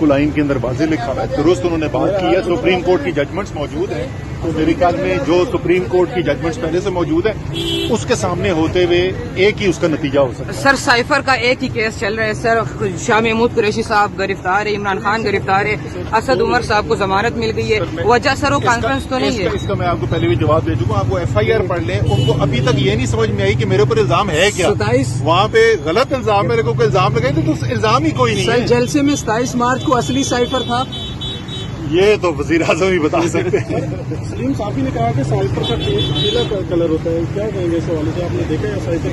बिल्कुल आइन के अंदर वाज़ेह लिखा हुआ है, दुरुस्त उन्होंने बात की है। सुप्रीम कोर्ट की जजमेंट्स मौजूद हैं, तो मेरे ख्याल में जो सुप्रीम कोर्ट की जजमेंट्स पहले से मौजूद है उसके सामने होते हुए एक ही उसका नतीजा हो सकता है। सर साइफर का एक ही केस चल रहा है सर, शाह महमूद कुरैशी साहब गिरफ्तार है, इमरान खान गिरफ्तार है, असद उमर साहब को जमानत मिल गई है, वजह सर वो कॉन्फ्रेंस तो नहीं है। इसका मैं आपको पहले भी जवाब दे चुका हूं। आपको FIR पढ़ लें, उनको अभी तक ये नहीं समझ में आई कि मेरे ऊपर इल्जाम है क्या। 27 वहाँ पे गलत इल्जाम, मेरे को कोई इल्जाम लगाए तो इल्जाम ही कोई नहीं सर है। जलसे में 27 मार्च को असली साइफर था। ये तो वजीर आजम ही बता सकते हैं। सलीम साफी ने कहा कि साइफर का पीला कलर होता है, क्या कहेंगे इस हवाले से? आपने देखा है साइफर?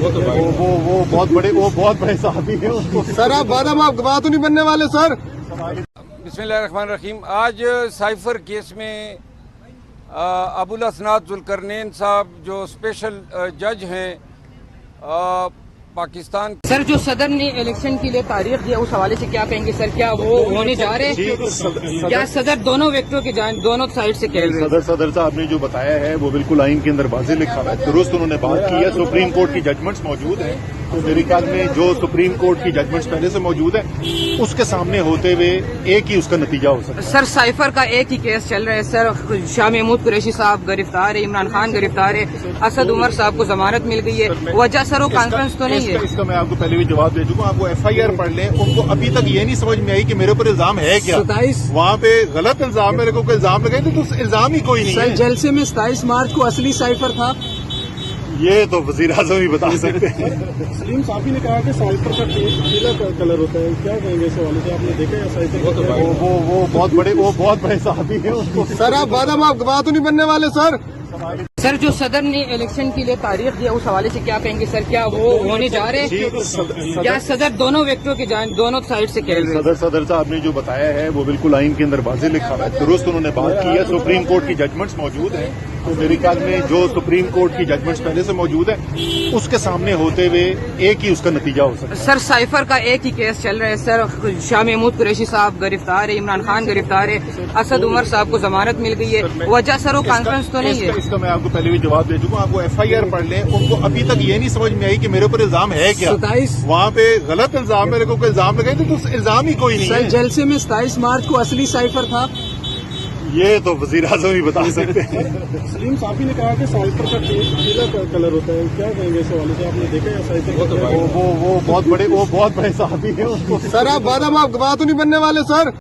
वो बहुत बड़े साहबी हैं उसको। सर आप बादाम आप गवाह तो नहीं बनने वाले सर। बिस्मिल्लाहिर्रहमानिर्रहीम। आज साइफर केस में अबुल असनाद जुल्करनैन साहब जो स्पेशल जज हैं पाकिस्तान। सर जो सदर ने इलेक्शन के लिए तारीख दिया उस हवाले से क्या कहेंगे सर, क्या वो होने जा रहे हैं? क्या सदर दोनों व्यक्तियों की जान दोनों साइड से कह रहे हैं? सदर साहब ने जो बताया है वो बिल्कुल आइन के अंदर वाज़ेह लिखा हुआ है, दुरुस्त उन्होंने बात की है। सुप्रीम कोर्ट की जजमेंट्स मौजूद हैं, तो मेरे ख्याल में जो सुप्रीम कोर्ट की जजमेंट्स पहले से मौजूद है उसके सामने होते हुए एक ही उसका नतीजा हो सकता है। सर साइफर का एक ही केस चल रहा है सर, शाह महमूद कुरैशी साहब गिरफ्तार है, इमरान खान गिरफ्तार है, असद उमर साहब को जमानत मिल गई है, वजह सर वो कॉन्फ्रेंस तो नहीं है। इसका मैं आपको पहले भी जवाब दे चुका हूं। आपको FIR पढ़ लें, उनको अभी तक ये नहीं समझ में आई कि मेरे ऊपर इल्जाम है क्या। 27 वहाँ पे गलत इल्जाम, मेरे को कोई इल्जाम लगाए तो इल्जाम ही कोई नहीं सर है। जलसे में 27 मार्च को असली साइफर था। ये तो वजीर आजम ही बता सकते हैं। सलीम साफी ने कहा कि साइफर का पीला कलर होता है, क्या कहेंगे इस हवाले से? आपने देखा है साइफर? वो बहुत बड़े साहबी हैं उसको। सर आप बादाम आप गवाह तो नहीं बनने वाले सर। सर जो सदर ने इलेक्शन के लिए तारीख दिया उस हवाले से क्या कहेंगे सर, क्या वो होने जा रहे हैं? क्या सदर दोनों व्यक्तियों की जान दोनों साइड से कह रहे हैं? सदर साहब ने जो बताया है वो बिल्कुल आइन के अंदर वाज़ेह लिखा हुआ है, दुरुस्त उन्होंने बात की है। सुप्रीम कोर्ट की जजमेंट्स मौजूद हैं, तो मेरे ख्याल में जो सुप्रीम कोर्ट की जजमेंट्स पहले से मौजूद है उसके सामने होते हुए एक ही उसका नतीजा हो सकता है। सर साइफर का एक ही केस चल रहा है सर, शाह महमूद कुरैशी साहब गिरफ्तार है, इमरान खान गिरफ्तार है, असद उमर साहब को जमानत मिल गई है, वजह सर वो कॉन्फ्रेंस तो नहीं है। इसका मैं आपको पहले भी जवाब दे चुका हूं। आपको FIR पढ़ लें, उनको अभी तक ये नहीं समझ में आई कि मेरे ऊपर इल्जाम है क्या। 27 वहाँ पे गलत इल्जाम, मेरे को कोई इल्जाम लगाए तो इल्जाम ही कोई नहीं सर है। जलसे में 27 मार्च को असली साइफर था। ये तो वजीर आजम ही बता सकते हैं। सलीम साफी ने कहा कि साइफर का पीला कलर होता है, क्या कहेंगे इस हवाले से? आपने देखा है साइफर? वो बहुत बड़े साहबी हैं उसको। सर आप बादाम आप गवाह तो नहीं बनने वाले सर।